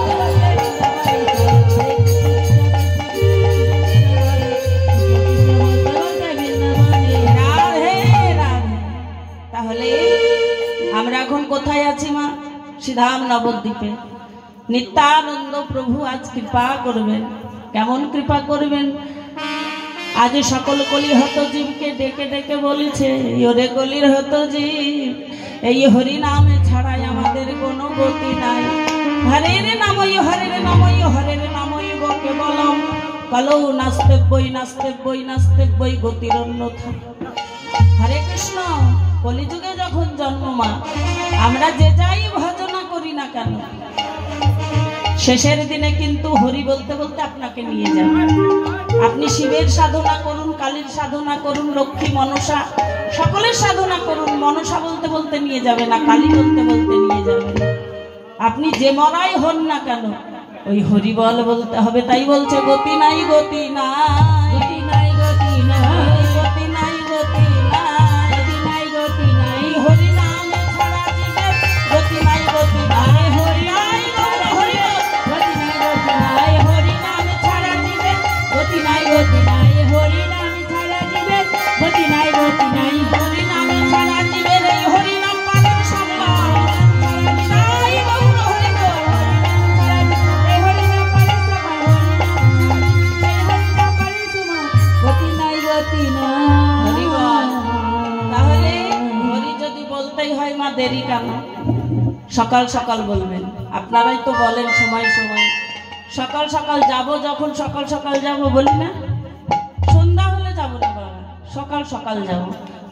Speaker 1: তাহলে আমরা এখন কোথায় আছি মা? শ্রীধাম নবদ্বীপে। নিত্যানন্দ প্রভু আজ কৃপা করবেন। কেমন কৃপা করবেন? আজ সকল কলি হত জীবকে ডেকে ডেকে বলেছে, ওরে কলির হত জীব, এই হরি নামে ছাড়াই আমাদের কোনো গতি নাই। হরের নামই হরের নামই হরের নামই গো কেবলম, কলৌ নাস্তে বই নাস্তে বই নাস্তে বই গতির অন্যথা। হরে কৃষ্ণ। কলিযুগে যখন জন্ম মা, আমরা যে যাই ভজনা করি না কেন, শেষের দিনে কিন্তু হরি বলতে বলতে আপনাকে নিয়ে যাবে। আপনি শিবের সাধনা করুন, কালীর সাধনা করুন, লক্ষ্মী মনসা সকলের সাধনা করুন, মনসা বলতে বলতে নিয়ে যাবে না, কালী বলতে বলতে নিয়ে যাবে না। আপনি যে মরাই হন না কেন ওই হরি বল বলতে হবে। তাই বলছে গতি নাই গতি নাই,
Speaker 2: গতি নাই গতি নাই,
Speaker 1: গতি নাই গতি নাই,
Speaker 2: গতি নাই গতি নাই,
Speaker 1: হরি নাম ছাড়া জীবের গতি নাই গতি নাই, হরি নাই হরি
Speaker 2: গতি নাই গতি নাই,
Speaker 1: হরি নাম ছাড়া জীবের
Speaker 2: গতি নাই গতি নাই, হরি নাম ছাড়া জীবের গতি নাই গতি নাই,
Speaker 1: হরি নাম ছাড়া জীবের এই হরি নাম পালন সম্ভব নাই। গৌর হরি বল,
Speaker 2: এই হরি নাম পারে সবাই, এই হরি নাম পারে সবাই, গতি নাই গতি নাই,
Speaker 1: হরি বল। তাহলে হরি যদি বলতেই হয় মা দেরি কেন? সকাল সকাল বলবেন। আপনারাই তো বলেন সময় সময় সকাল সকাল যাব, যখন সকাল সকাল যাব বলি না, সন্ধ্যা হলে যাব না বাবা, সকাল সকাল যাব।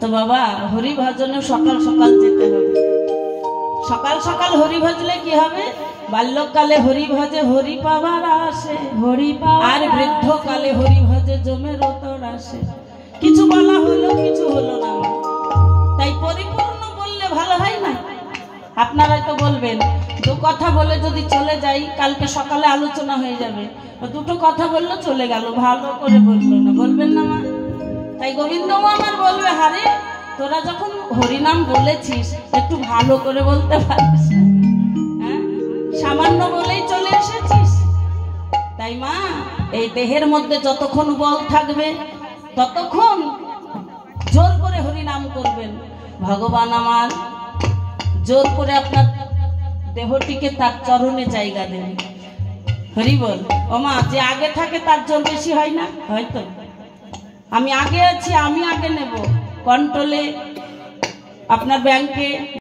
Speaker 1: তো বাবা হরি ভজনে সকাল সকাল যেতে হবে। সকাল সকাল হরি ভজলে কি হবে? বাল্যকালে হরি ভজে হরি পাবার আসে,
Speaker 2: হরি পাওয়া
Speaker 1: আর বৃদ্ধকালে হরি ভজে জমে রতর আসে। কিছু বলা হলো, কিছু হলো না, তাই পরিপূর্ণ বললে ভালো হয় না? আপনারাই তো বলবেন দু কথা বলে যদি চলে যাই, কালকে সকালে আলোচনা হয়ে যাবে, দুটো কথা বললো চলে গেল, ভালো করে বললো না, বলবেন না মা? তাই গোবিন্দ আমার বলবে, হারে তোরা যখন হরিনাম বলেছিস একটু ভালো করে বলতে পারিস না? হ্যাঁ, সামান্য বলেই চলে এসেছিস। তাই মা এই দেহের মধ্যে যতক্ষণ বল থাকবে ততক্ষণ জোর করে হরিনাম করবেন। ভগবান আমার জোর করে আপনার দেহটিকে তার চরণে জায়গা দেবে। হরি বল। ও মা, যে আগে থাকে তার জোর বেশি হয় না? হয়তো আমি আগে আছি, আমি আগে নেব কন্ট্রোলে, আপনার ব্যাংকে